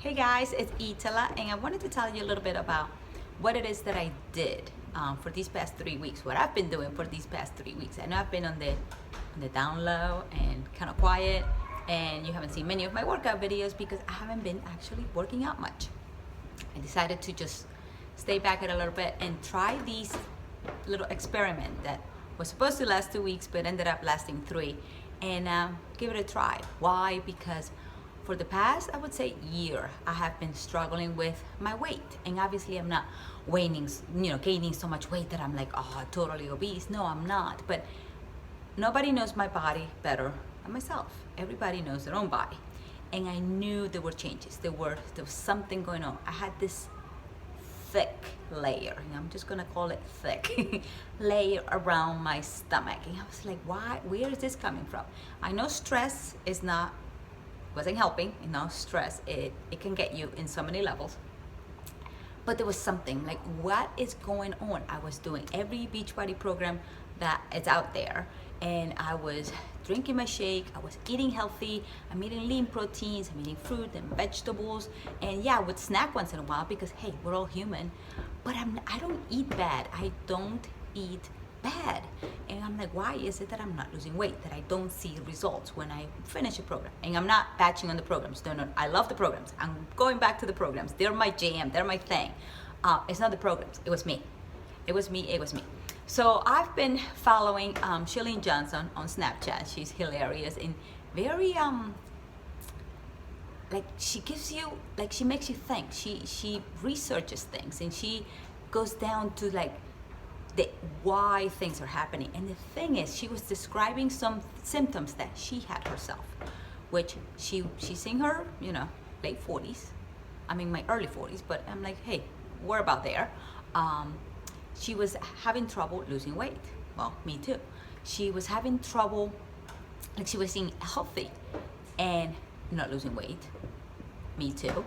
Hey guys, it's Itala, and I wanted to tell you a little bit about what it is that I did for these past 3 weeks. What I've been doing for these past 3 weeks. I know I've been on the down low and kind of quiet, and you haven't seen many of my workout videos because I haven't been actually working out much. I decided to just stay back a little bit and try these little experiment that was supposed to last 2 weeks but ended up lasting 3, and give it a try. Why? Because for the past, I would say, year, I have been struggling with my weight, and obviously I'm not gaining so much weight that I'm like, oh, totally obese. No, I'm not. But nobody knows my body better than myself. Everybody knows their own body, and I knew there were changes. There was something going on. I had this thick layer, and I'm just gonna call it thick layer around my stomach, and I was like, why? Where is this coming from? I know stress wasn't helping. Stress, it can get you in so many levels, but there was something like, what is going on? I was doing every Beachbody program that is out there, and I was drinking my shake, I was eating healthy, I'm eating lean proteins, I'm eating fruit and vegetables, and yeah, I would snack once in a while because hey, we're all human. But I don't eat bad. I don't eat bad. And I'm like, why is it that I'm not losing weight, that I don't see results when I finish a program? And I'm not batching on the programs. No, I love the programs. I'm going back to the programs. They're my jam. They're my thing. It's not the programs. It was me. It was me. So I've been following Chalene Johnson on Snapchat. She's hilarious and very like, she gives you, like, she makes you think. She researches things, and she goes down to like why things are happening. And the thing is, she was describing some symptoms that she had herself, which she's in her late 40s. I'm in my early 40s, but I'm like, hey, we're about there. She was having trouble losing weight. Well, me too. She was having trouble, like, she was eating healthy and not losing weight. Me too.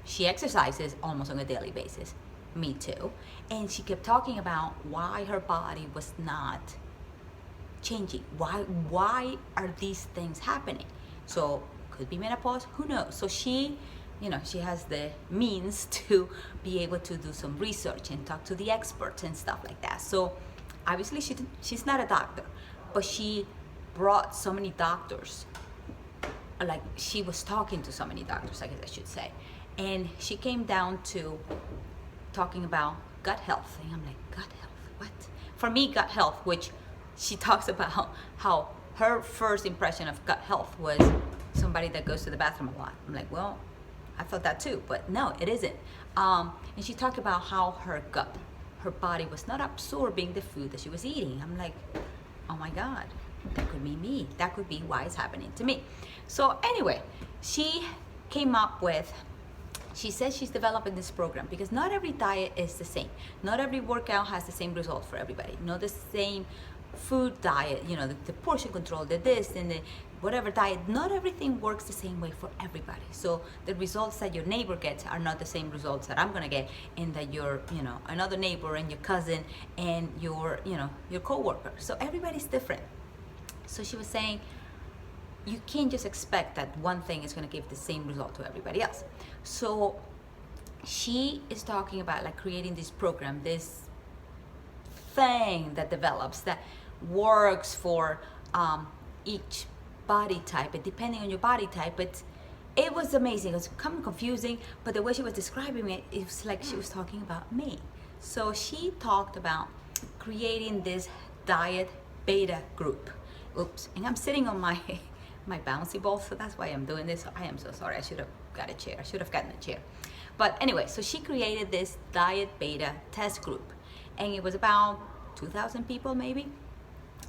She exercises almost on a daily basis. Me too. And she kept talking about why her body was not changing. Why are these things happening? So could be menopause, who knows? So she has the means to be able to do some research and talk to the experts and stuff like that. So obviously she's not a doctor, but she brought so many doctors, like, she was talking to so many doctors, I guess I should say. And she came down to talking about gut health, and I'm like, gut health, what? For me, gut health, which she talks about how her first impression of gut health was somebody that goes to the bathroom a lot. I'm like, well, I thought that too, but no, it isn't. And she talked about how her body was not absorbing the food that she was eating. I'm like, oh my God, that could be me. That could be why it's happening to me. So anyway, she came up with, she says she's developing this program because not every diet is the same. Not every workout has the same result for everybody. Not the same food diet, the portion control, the this and the whatever diet. Not everything works the same way for everybody. So the results that your neighbor gets are not the same results that I'm gonna get, and that your, another neighbor and your cousin and your coworker. So everybody's different. So she was saying, you can't just expect that one thing is going to give the same result to everybody else. So she is talking about, like, creating this program, this thing that develops, that works for each body type, and depending on your body type. It was amazing. It was kind of confusing, but the way she was describing it, it was like she was talking about me. So she talked about creating this diet beta group. Oops, and I'm sitting on my bouncy ball, so that's why I'm doing this. I am so sorry. I should have got a chair. I should have gotten a chair. But anyway, so she created this diet beta test group, and it was about 2,000 people maybe.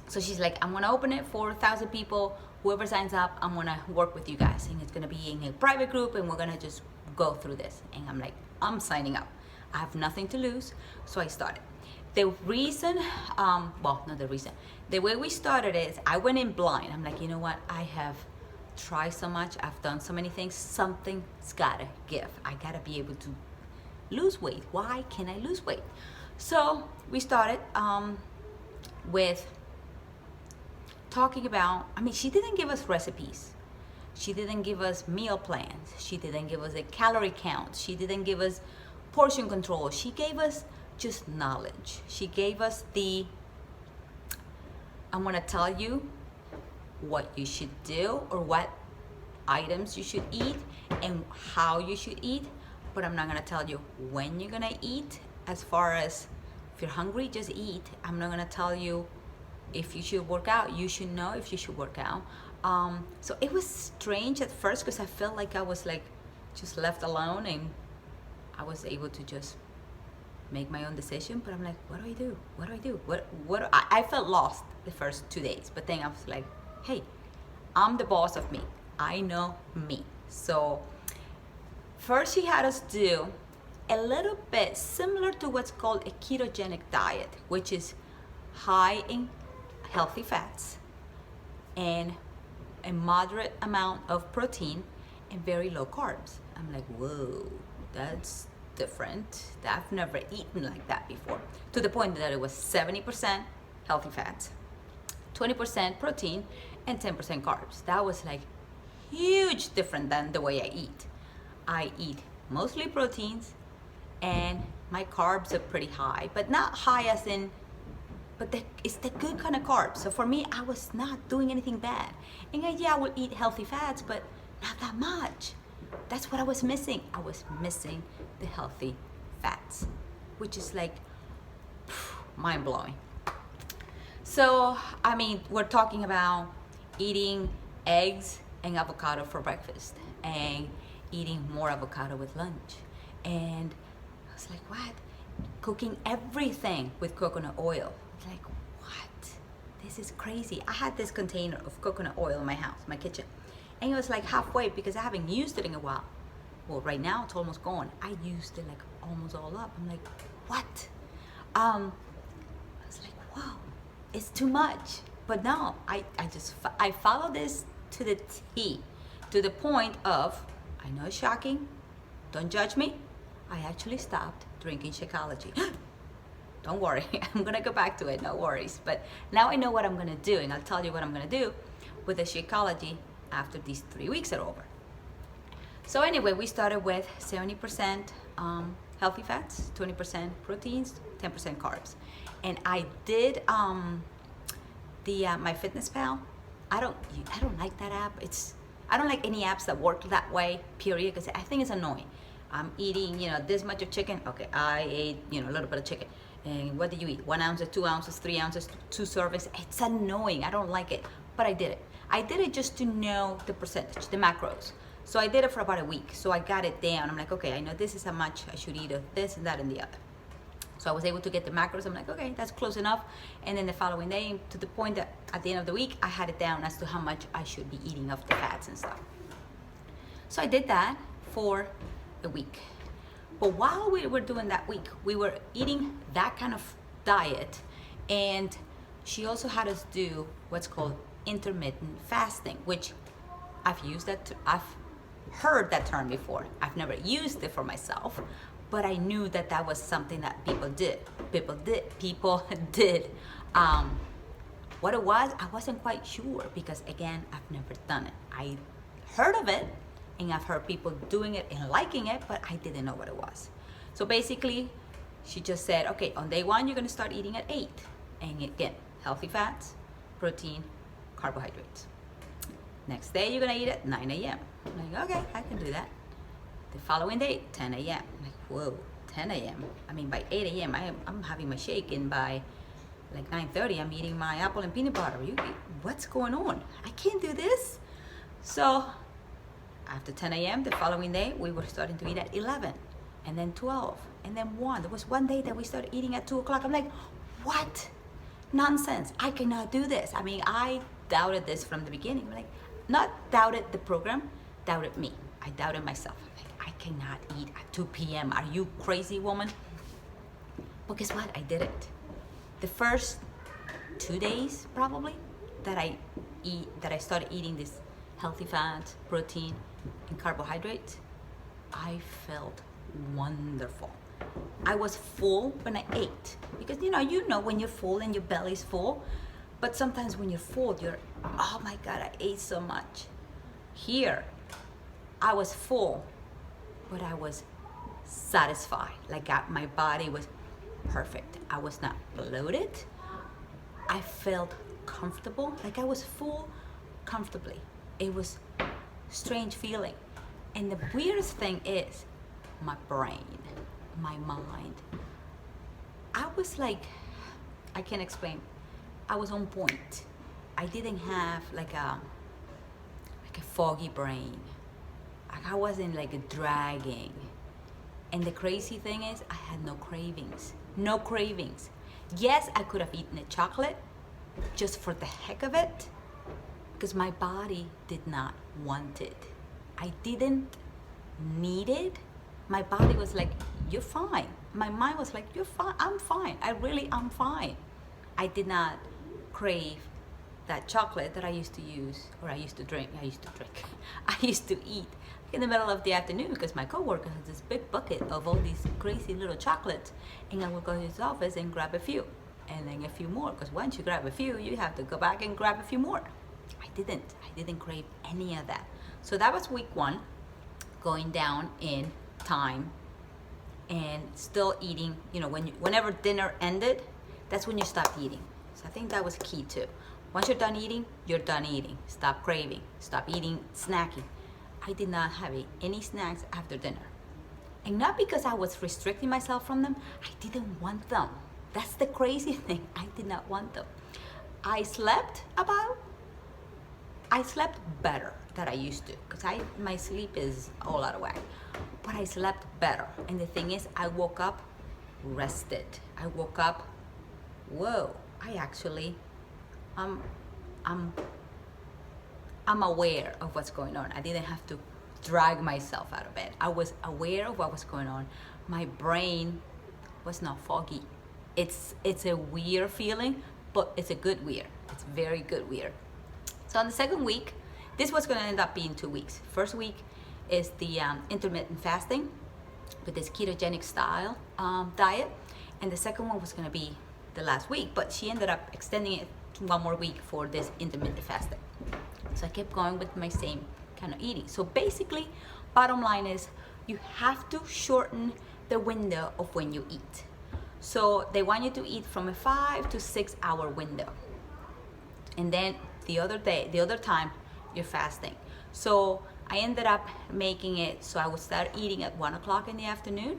So she's like, I'm gonna open it for 1,000 people. Whoever signs up, I'm gonna work with you guys, and it's gonna be in a private group, and we're gonna just go through this. And I'm like, I'm signing up. I have nothing to lose, so I started. The reason, the way we started is I went in blind. I'm like, you know what? I have tried so much. I've done so many things. Something's gotta give. I gotta be able to lose weight. Why can't I lose weight? So we started with talking about, she didn't give us recipes. She didn't give us meal plans. She didn't give us a calorie count. She didn't give us portion control. She gave us just knowledge. She gave us I'm gonna tell you what you should do or what items you should eat and how you should eat, but I'm not gonna tell you when you're gonna eat. As far as if you're hungry, just eat. I'm not gonna tell you if you should work out. You should know if you should work out. So it was strange at first because I felt like I was like just left alone and I was able to just make my own decision. But I'm like, what do I do? What do I do? I felt lost the first 2 days, but then I was like, hey, I'm the boss of me. I know me. So first she had us do a little bit similar to what's called a ketogenic diet, which is high in healthy fats and a moderate amount of protein and very low carbs. I'm like, whoa, that's different. I've never eaten like that before. To the point that it was 70% healthy fats, 20% protein, and 10% carbs. That was like huge different than the way I eat. I eat mostly proteins and my carbs are pretty high, but not high as in, but it's the good kind of carbs. So for me, I was not doing anything bad. And yeah, I would eat healthy fats, but not that much. That's what I was missing. I was missing the healthy fats, which is like mind blowing. So, I mean, we're talking about eating eggs and avocado for breakfast and eating more avocado with lunch. And I was like, what? Cooking everything with coconut oil. Like, what? This is crazy. I had this container of coconut oil in my house, my kitchen. And it was like halfway because I haven't used it in a while. Well, right now it's almost gone. I used it like almost all up. I'm like, what? I was like, wow, it's too much. But no, I follow this to the T, to the point of, I know it's shocking, don't judge me. I actually stopped drinking Shakeology. Don't worry, I'm gonna go back to it, no worries. But now I know what I'm gonna do, and I'll tell you what I'm gonna do with the Shakeology after these 3 weeks are over. So anyway, we started with 70% healthy fats, 20% proteins, 10% carbs. And I did my MyFitnessPal. I don't like that app. I don't like any apps that work that way, period, because I think it's annoying. I'm eating, this much of chicken. Okay, I ate, a little bit of chicken. And what did you eat? 1 ounce, 2 ounces, 3 ounces, 2 servings. It's annoying. I don't like it, but I did it. I did it just to know the percentage, the macros. So I did it for about a week. So I got it down. I'm like, okay, I know this is how much I should eat of this and that and the other. So I was able to get the macros. I'm like, okay, that's close enough. And then the following day, to the point that at the end of the week, I had it down as to how much I should be eating of the fats and stuff. So I did that for a week. But while we were doing that week, we were eating that kind of diet. And she also had us do what's called intermittent fasting, which I've heard that term before. I've never used it for myself, but I knew that that was something that people did. People did. What it was, I wasn't quite sure because, again, I've never done it. I heard of it, and I've heard people doing it and liking it, but I didn't know what it was. So basically, she just said, okay, on day 1, you're gonna start eating at 8. And again, healthy fats, protein, carbohydrates. Next day, you're gonna eat at 9 a.m. I'm like, okay, I can do that. The following day, 10 a.m. I'm like, whoa, 10 a.m. I mean, by 8 a.m., I'm having my shake, and by like 9:30, I'm eating my apple and peanut butter. What's going on? I can't do this. So after 10 a.m., the following day, we were starting to eat at 11, and then 12, and then 1. There was one day that we started eating at 2 o'clock. I'm like, what? Nonsense. I cannot do this. I mean, I doubted this from the beginning. Like, not doubted the program, doubted me. I doubted myself. I'm like, I cannot eat at 2 p.m. Are you crazy, woman? But guess what? I did it. The first 2 days, probably, that I started eating this healthy fat, protein, and carbohydrates, I felt wonderful. I was full when I ate, because you know when you're full and your belly's full, but sometimes when you're full, oh my God, I ate so much. Here, I was full, but I was satisfied. Like my body was perfect. I was not bloated. I felt comfortable, like I was full comfortably. It was strange feeling. And the weirdest thing is my brain, my mind. I was like, I can't explain. I was on point. I didn't have like a foggy brain. I wasn't like dragging. And the crazy thing is, I had no cravings. No cravings. Yes, I could have eaten a chocolate just for the heck of it, because my body did not want it. I didn't need it. My body was like, you're fine. My mind was like, you're fine. I'm fine. I'm fine. I did not crave that chocolate that I used to use, or I used to drink. I used to eat in the middle of the afternoon, because my coworker has this big bucket of all these crazy little chocolates, and I would go to his office and grab a few, and then a few more, because once you grab a few, you have to go back and grab a few more. I didn't crave any of that. So that was week 1, going down in time and still eating. You know, whenever dinner ended, that's when you stopped eating. So I think that was key too. Once you're done eating, you're done eating. Stop craving. Stop eating, snacking. I did not have any snacks after dinner. And not because I was restricting myself from them, I didn't want them. That's the crazy thing. I did not want them. I slept better than I used to, because my sleep is all out of whack. But I slept better. And the thing is, I woke up rested. I woke up, whoa, I actually, I'm aware of what's going on. I didn't have to drag myself out of bed. I was aware of what was going on. My brain was not foggy. It's a weird feeling, but it's a good weird. It's very good weird. So on the second week, this was going to end up being 2 weeks. First week is the intermittent fasting with this ketogenic style diet, and the second one was going to be the last week, but she ended up extending it to 1 more week for this intermittent fasting. So I kept going with my same kind of eating. So basically, bottom line is, you have to shorten the window of when you eat. So they want you to eat from a 5 to 6 hour window. And then the other time, you're fasting. So I ended up making it so I would start eating at 1 o'clock in the afternoon,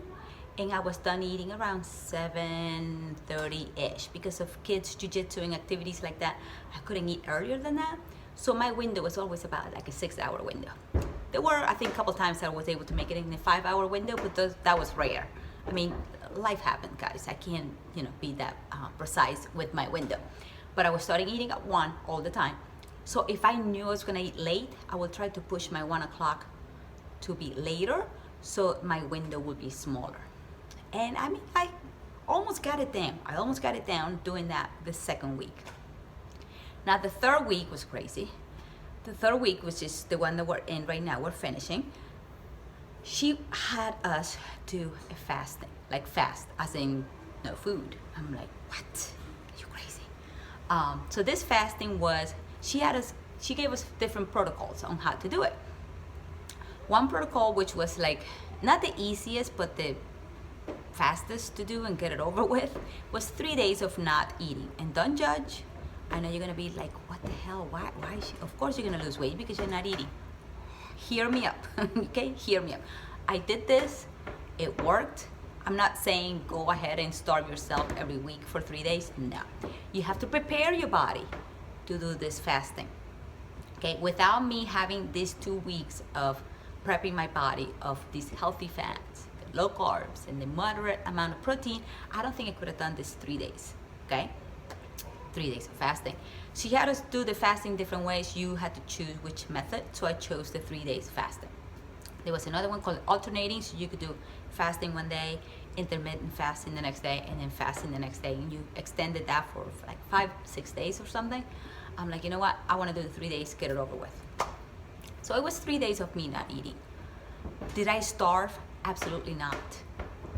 and I was done eating around 7:30-ish. Because of kids, jiu-jitsu and activities like that, I couldn't eat earlier than that. So my window was always about like a 6 hour window. There were, I think, a couple times I was able to make it in a 5 hour window, but that was rare. I mean, life happened, guys. I can't, be that precise with my window. But I was starting eating at 1 all the time. So if I knew I was gonna eat late, I would try to push my 1 o'clock to be later, so my window would be smaller. And I mean, I almost got it down. Doing that the second week. Now the third week was crazy. The third week, which is the one that we're in right now, we're finishing. She had us do a fasting, like fast, as in no food. I'm like, what? Are you crazy? So this fasting was, she gave us different protocols on how to do it. One protocol, which was like, not the easiest, but the fastest to do and get it over with, was 3 days of not eating. And don't judge. I know you're gonna be like, what the hell? Why is she? Of course you're gonna lose weight because you're not eating. Hear me up, okay? Hear me up. I did this, it worked. I'm not saying go ahead and starve yourself every week for 3 days. No, you have to prepare your body to do this fasting, okay? Without me having these 2 weeks of prepping my body of these healthy fats, the low carbs, and the moderate amount of protein, I don't think I could have done this 3 days, okay? 3 days of fasting. She had us do the fasting different ways. You had to choose which method, so I chose the 3 days fasting. There was another one called alternating, so you could do fasting one day, intermittent fasting the next day, and then fasting the next day, and you extended that for like 5-6 days or something. I'm like, you know what? I want to do the 3 days, get it over with. So it was 3 days of me not eating. Did I starve? Absolutely not.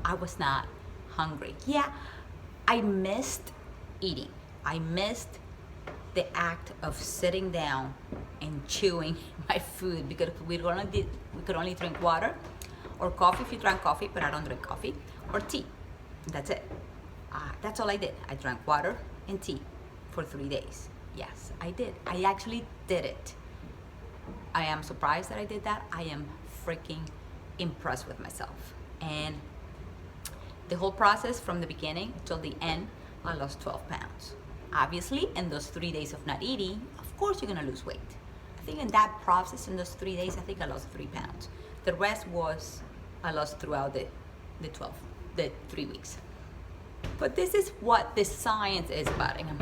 I was not hungry. Yeah, I missed eating. I missed the act of sitting down and chewing my food because we could only drink water or coffee if you drank coffee, but I don't drink coffee, or tea. That's it. That's all I did. I drank water and tea for 3 days. Yes, I did. I actually did it. I am surprised that I did that. I am freaking impressed with myself. And the whole process from the beginning till the end, I lost 12 pounds. Obviously, in those 3 days of not eating, of course you're gonna lose weight. I think in that process, in those 3 days, I think I lost 3 pounds. The rest was I lost throughout the 3 weeks. But this is what the science is about, and I'm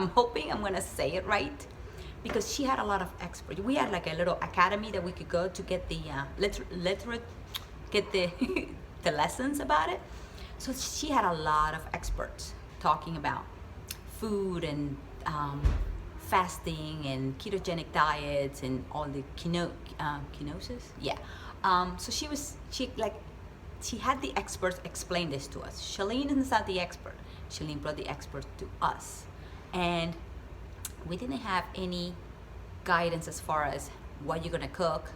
hoping I'm gonna say it right, because she had a lot of experts. We had like a little academy that we could go to get the get the the lessons about it. So she had a lot of experts talking about food and fasting and ketogenic diets and all the ketosis. Yeah. So she had the experts explain this to us. Chalene is not the expert. Chalene brought the experts to us, and we didn't have any guidance as far as what you're gonna cook,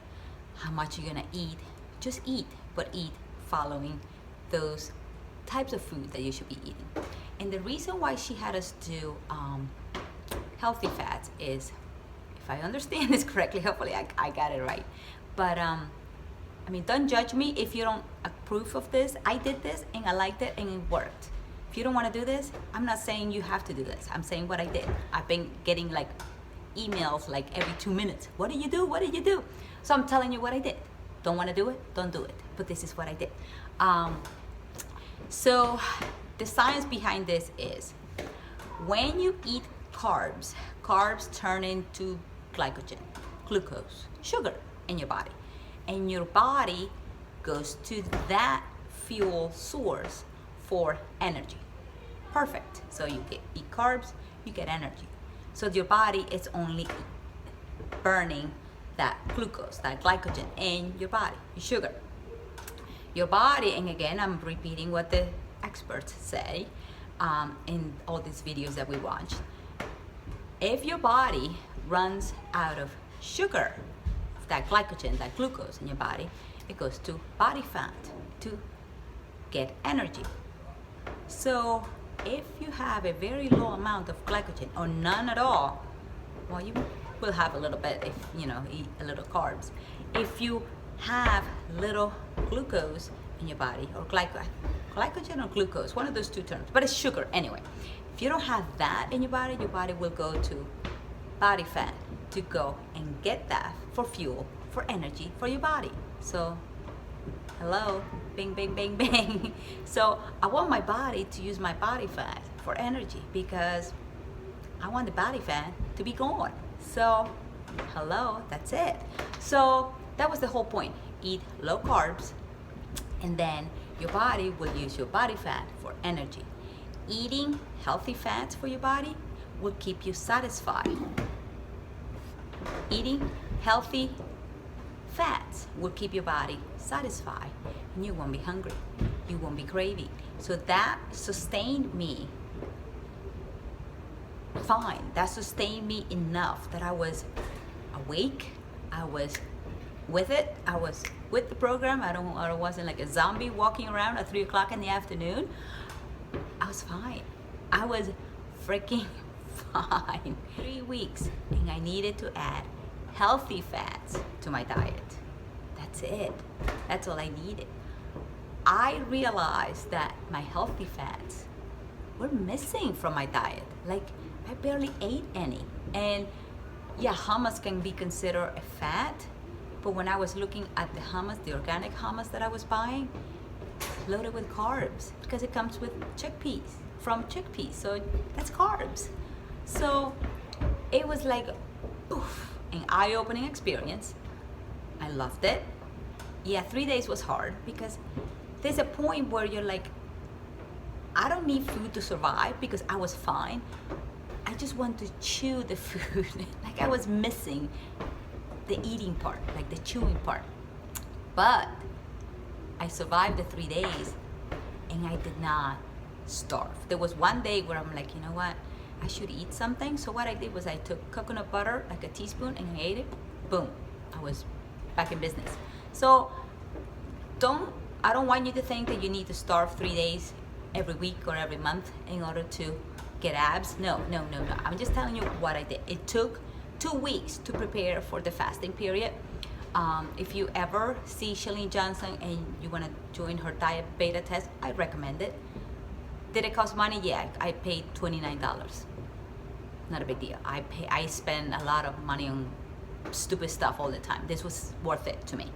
how much you're gonna eat. Just eat, but eat following those types of food that you should be eating. And the reason why she had us do healthy fats is, if I understand this correctly, hopefully I got it right. But I mean, don't judge me if you don't approve of this. I did this and I liked it and it worked. If you don't want to do this, I'm not saying you have to do this. I'm saying what I did. I've been getting like emails like every 2 minutes. What did you do? What did you do? So I'm telling you what I did. Don't want to do it? Don't do it. But this is what I did. So the science behind this is, when you eat carbs, carbs turn into glycogen, glucose, sugar in your body. And your body goes to that fuel source for energy. Perfect. So you eat carbs, you get energy. So your body is only burning that glucose, that glycogen in your body, your sugar. Your body, and again, I'm repeating what the experts say in all these videos that we watched. If your body runs out of sugar, that glycogen, that glucose in your body, it goes to body fat to get energy. So if you have a very low amount of glycogen or none at all, well, you will have a little bit if you eat a little carbs. If you have little glucose in your body, or glycogen or glucose, one of those two terms, but it's sugar anyway. If you don't have that in your body will go to body fat to go and get that for fuel, for energy, for your body. So hello, bing, bing, bing, bing. So I want my body to use my body fat for energy, because I want the body fat to be gone. So hello, that's it. So that was the whole point. Eat low carbs, and then your body will use your body fat for energy. Eating healthy fats for your body will keep you satisfied. Eating healthy fats will keep your body satisfied, and you won't be hungry. You won't be craving. So that sustained me fine. That sustained me enough that I was awake. I was with it. I was with the program. I wasn't like a zombie walking around at 3 o'clock in the afternoon. I was fine. I was freaking fine. 3 weeks, and I needed to add healthy fats to my diet. That's it. That's all I needed. I realized that my healthy fats were missing from my diet. Like, I barely ate any. And yeah, hummus can be considered a fat, but when I was looking at the hummus, the organic hummus that I was buying, loaded with carbs, because it comes with from chickpeas, so that's carbs. So it was like, oof, an eye-opening experience. I loved it. Yeah, 3 days was hard, because there's a point where you're like, I don't need food to survive, because I was fine. I just want to chew the food. Like, I was missing the eating part, like the chewing part. But I survived the 3 days, and I did not starve. There was one day where I'm like, you know what? I should eat something. So what I did was I took coconut butter, like a teaspoon, and I ate it. Boom, I was back in business. So I don't want you to think that you need to starve 3 days every week or every month in order to get abs. No. I'm just telling you what I did. It took 2 weeks to prepare for the fasting period. If you ever see Chalene Johnson and you want to join her diet beta test, I recommend it. Did it cost money? Yeah, I paid $29. Not a big deal. I spend a lot of money on stupid stuff all the time. This was worth it to me.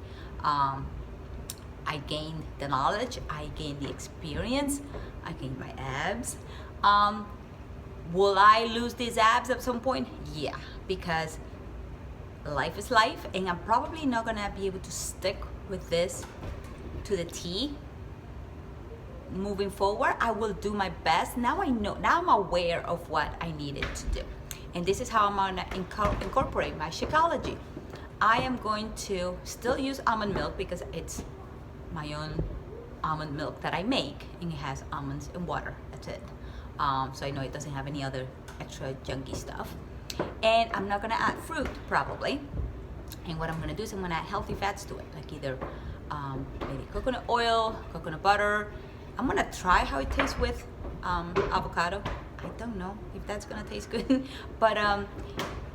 I gained the knowledge, I gained the experience, I gained my abs. Will I lose these abs at some point? Yeah, because life is life, and I'm probably not gonna be able to stick with this to the T moving forward. I will do my best. Now I know, now I'm aware of what I needed to do. And this is how I'm gonna incorporate my Shakeology. I am going to still use almond milk because it's my own almond milk that I make, and it has almonds and water, that's it. So I know it doesn't have any other extra junky stuff. And I'm not gonna add fruit, probably. And what I'm gonna do is I'm gonna add healthy fats to it, like either maybe coconut oil, coconut butter. I'm gonna try how it tastes with avocado. I don't know if that's gonna taste good, but I'm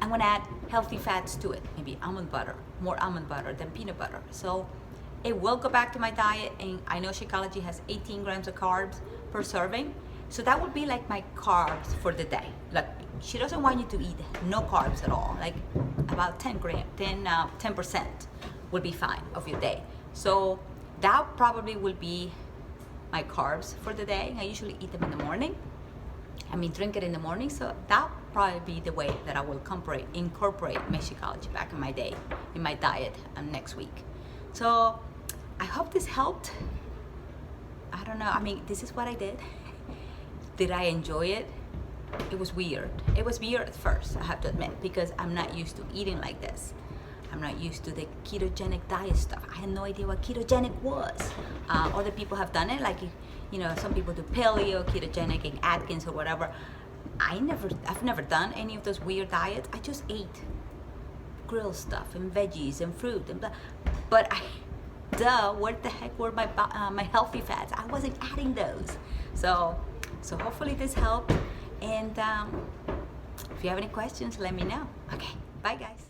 gonna add healthy fats to it, maybe almond butter, more almond butter than peanut butter. So it will go back to my diet, and I know Shakeology has 18 grams of carbs per serving. So that would be like my carbs for the day. Like, she doesn't want you to eat no carbs at all. Like about 10% will be fine of your day. So that probably will be my carbs for the day. I usually eat them in the morning. Drink it in the morning. So that'll probably be the way that I will incorporate my Shakeology back in my day, in my diet next week. So I hope this helped. I don't know. This is what I did. Did I enjoy it? It was weird. It was weird at first, I have to admit, because I'm not used to eating like this. I'm not used to the ketogenic diet stuff. I had no idea what ketogenic was. Other people have done it, like, some people do paleo, ketogenic, and Atkins or whatever. I've never done any of those weird diets. I just ate grilled stuff and veggies and fruit and blah. But where the heck were my healthy fats? I wasn't adding those. So hopefully this helped. And if you have any questions, let me know. Okay, bye guys.